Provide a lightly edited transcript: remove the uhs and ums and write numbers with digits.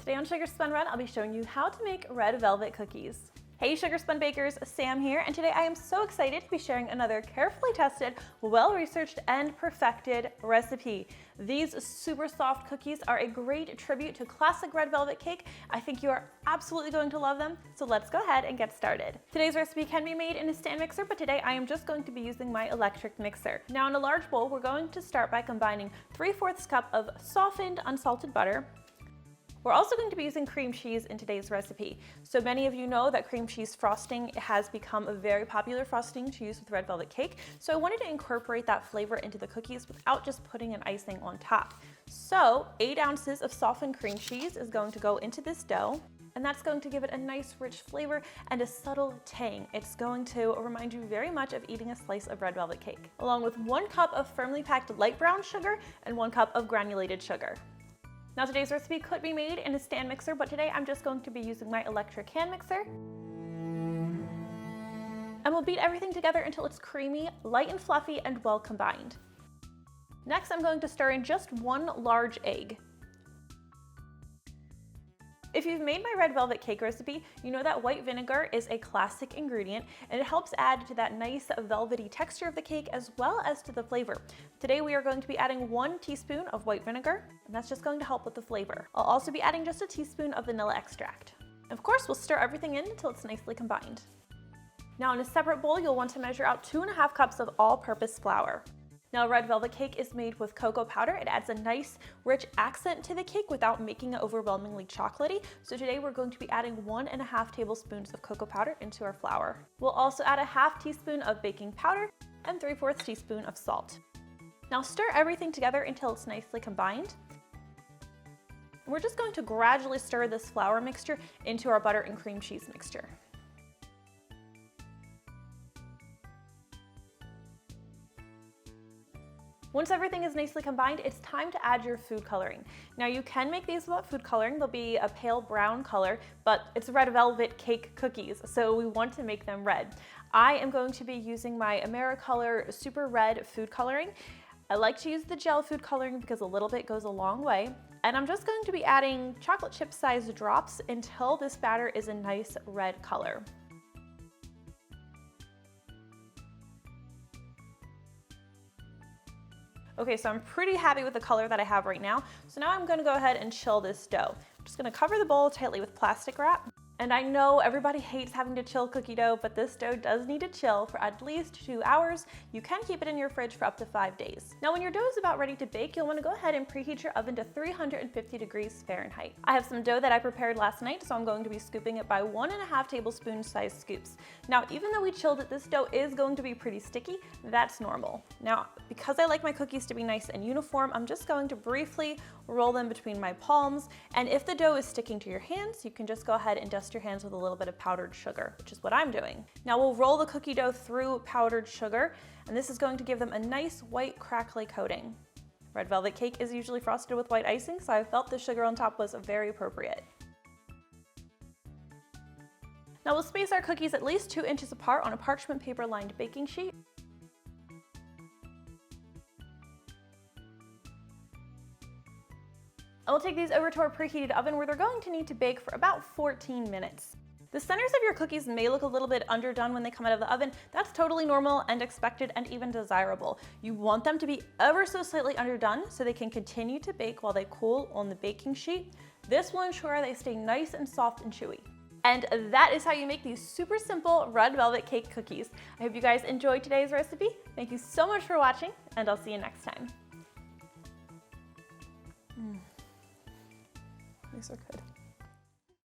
Today on Sugar Spun Run, I'll be showing you how to make red velvet cookies. Hey Sugar Spun Bakers, Sam here, and today I am so excited to be sharing another carefully tested, well-researched, and perfected recipe. These super soft cookies are a great tribute to classic red velvet cake. I think you are absolutely going to love them, so let's go ahead and get started. Today's recipe can be made in a stand mixer, but today I am just going to be using my electric mixer. Now in a large bowl, we're going to start by combining 3/4 cup of softened unsalted butter. We're also going to be using cream cheese in today's recipe. So many of you know that cream cheese frosting has become a very popular frosting to use with red velvet cake. So I wanted to incorporate that flavor into the cookies without just putting an icing on top. So 8 ounces of softened cream cheese is going to go into this dough, and that's going to give it a nice rich flavor and a subtle tang. It's going to remind you very much of eating a slice of red velvet cake, along with 1 cup of firmly packed light brown sugar and 1 cup of granulated sugar. Now today's recipe could be made in a stand mixer, but today I'm just going to be using my electric hand mixer. And we'll beat everything together until it's creamy, light and fluffy, and well combined. Next, I'm going to stir in just 1 large egg. If you've made my red velvet cake recipe, you know that white vinegar is a classic ingredient and it helps add to that nice velvety texture of the cake as well as to the flavor. Today we are going to be adding 1 teaspoon of white vinegar, and that's just going to help with the flavor. I'll also be adding just a teaspoon of vanilla extract. Of course, we'll stir everything in until it's nicely combined. Now in a separate bowl, you'll want to measure out 2.5 cups of all-purpose flour. Now, red velvet cake is made with cocoa powder. It adds a nice, rich accent to the cake without making it overwhelmingly chocolatey. So today we're going to be adding 1.5 tablespoons of cocoa powder into our flour. We'll also add a 1/2 teaspoon of baking powder and 3/4 teaspoon of salt. Now stir everything together until it's nicely combined. We're just going to gradually stir this flour mixture into our butter and cream cheese mixture. Once everything is nicely combined, it's time to add your food coloring. Now you can make these without food coloring. They'll be a pale brown color, but it's red velvet cake cookies, so we want to make them red. I am going to be using my AmeriColor Super Red food coloring. I like to use the gel food coloring because a little bit goes a long way. And I'm just going to be adding chocolate chip sized drops until this batter is a nice red color. Okay, so I'm pretty happy with the color that I have right now. So now I'm gonna go ahead and chill this dough. I'm just gonna cover the bowl tightly with plastic wrap. And I know everybody hates having to chill cookie dough, but this dough does need to chill for at least 2 hours. You can keep it in your fridge for up to 5 days. Now when your dough is about ready to bake, you'll wanna go ahead and preheat your oven to 350 degrees Fahrenheit. I have some dough that I prepared last night, so I'm going to be scooping it by 1.5 tablespoon-sized scoops. Now, even though we chilled it, this dough is going to be pretty sticky. That's normal. Now, because I like my cookies to be nice and uniform, I'm just going to briefly roll them between my palms. And if the dough is sticking to your hands, you can just go ahead and dust your hands with a little bit of powdered sugar, which is what I'm doing. Now we'll roll the cookie dough through powdered sugar, and this is going to give them a nice white crackly coating. Red velvet cake is usually frosted with white icing, so I felt the sugar on top was very appropriate. Now we'll space our cookies at least 2 inches apart on a parchment paper lined baking sheet. And we'll take these over to our preheated oven where they're going to need to bake for about 14 minutes. The centers of your cookies may look a little bit underdone when they come out of the oven. That's totally normal and expected and even desirable. You want them to be ever so slightly underdone so they can continue to bake while they cool on the baking sheet. This will ensure they stay nice and soft and chewy. And that is how you make these super simple red velvet cake cookies. I hope you guys enjoyed today's recipe. Thank you so much for watching, and I'll see you next time. These are good.